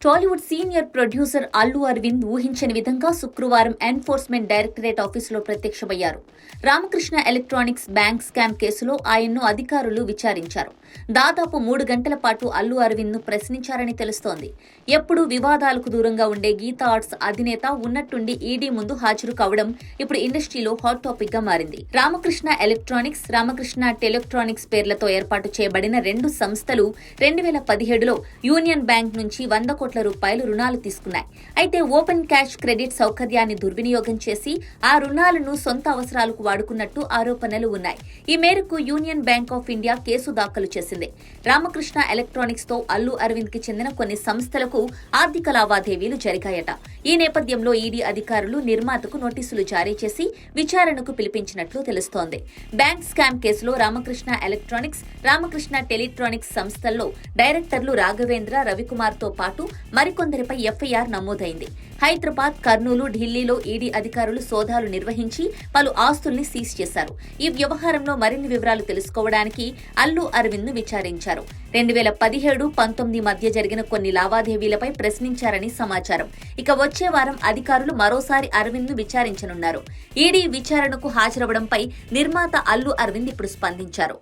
Tollywood senior producer Allu Arvind ఊహించని విధంగా శుక్రవారం ఎన్ఫోర్స్మెంట్ డైరెక్టరేట్ ఆఫీసులో ప్రత్యక్షమయ్యారు. రామకృష్ణ ఎలక్ట్రానిక్స్ బ్యాంక్ స్కామ్ కేసులో ఆయన్ను అధికారులు విచారించారు. దాదాపు 3 గంటల పాటు అల్లు అరవింద్ ను ప్రశ్నించారని తెలుస్తోంది. ఎప్పుడూ వివాదాలకు దూరంగా ఉండే గీతా ఆర్ట్స్ అధినేత ఉన్నట్టుండి ఈడీ ముందు హాజరు కావడం ఇప్పుడు ఇండస్ట్రీలో హాట్ టాపిక్ గా మారింది. రామకృష్ణ ఎలక్ట్రానిక్స్, రామకృష్ణ టెలెక్ట్రానిక్స్ పేర్లతో ఏర్పాటు చేయబడిన 2 సంస్థలు 2017లో యూనియన్ బ్యాంక్ నుంచి 100 కోట్ల రూపాయలు రుణాలు తీసుకున్నాయి. అయితే ఓపెన్ క్యాష్ క్రెడిట్ సౌకర్యాన్ని దుర్వినియోగం చేసి ఆ రుణాలను సొంత అవసరాలకు వాడుకున్నట్టు ఆరోపణలు ఉన్నాయి. ఈ మేరకు union bank of India case దాఖలు చేసింది. రామకృష్ణ ఎలక్ట్రానిక్స్ తో అల్లు అరవింద్ కి చెందిన కొన్ని సంస్థలకు ఆర్థిక లావాదేవీలు జరిగాయట. ఈ నేపథ్యంలో ఈడీ అధికారులు నిర్మాతకు నోటీసులు జారీ చేసి విచారణకు పిలిపించినట్లు తెలుస్తోంది. బ్యాంక్ స్కామ్ కేసులో రామకృష్ణ ఎలక్ట్రానిక్స్, రామకృష్ణ టెలిట్రానిక్స్ సంస్థల్లో డైరెక్టర్లు రాఘవేంద్ర, రవికుమార్ తో పాటు మరికొందరిపై ఎఫ్ఐఆర్ నమోదైంది. హైదరాబాద్, కర్నూలు, ఢిల్లీలో ఈడీ అధికారులు సోదాలు నిర్వహించి పలు ఆస్తుల్ని సీజ్ చేశారు. ఈ వ్యవహారంలో మరిన్ని వివరాలు తెలుసుకోవడానికి అల్లు అరవింద్ ను విచారించారు. 2017-19 మధ్య జరిగిన కొన్ని లావాదేవీలపై ప్రశ్నించారని సమాచారం. ఇక వచ్చే వారం అధికారులు మరోసారి అరవింద్ ను విచారించనున్నారు. ఈడీ విచారణకు హాజరవడంపై నిర్మాత అల్లు అరవింద్ ఇప్పుడు స్పందించారు.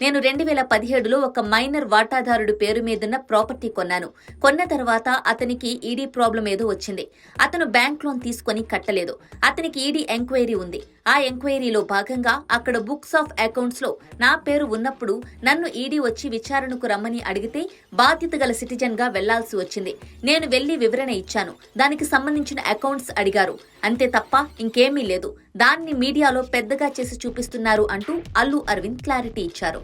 నేను 2017లో ఒక మైనర్ వాటాదారుడు పేరు మీదున్న ప్రాపర్టీ కొన్నాను. కొన్న తర్వాత అతనికి ఈడీ ప్రాబ్లం ఏదో వచ్చింది. అతను బ్యాంక్ లోన్ తీసుకొని కట్టలేదు. అతనికి ఈడీ ఎంక్వైరీ ఉంది. ఆ ఎంక్వైరీలో భాగంగా అక్కడ బుక్స్ ఆఫ్ అకౌంట్స్ లో నా పేరు ఉన్నప్పుడు నన్ను ఈడీ వచ్చి విచారణకు రమ్మని అడిగితే బాధ్యత గల సిటిజన్ గా వెళ్లాల్సి వచ్చింది. నేను వెళ్లి వివరణ ఇచ్చాను. దానికి సంబంధించిన అకౌంట్స్ అడిగారు. అంతే తప్ప ఇంకేమీ లేదు. దాన్ని మీడియాలో పెద్దగా చేసి చూపిస్తున్నారు అంటూ అల్లు అరవింద్ క్లారిటీ ఇచ్చారు.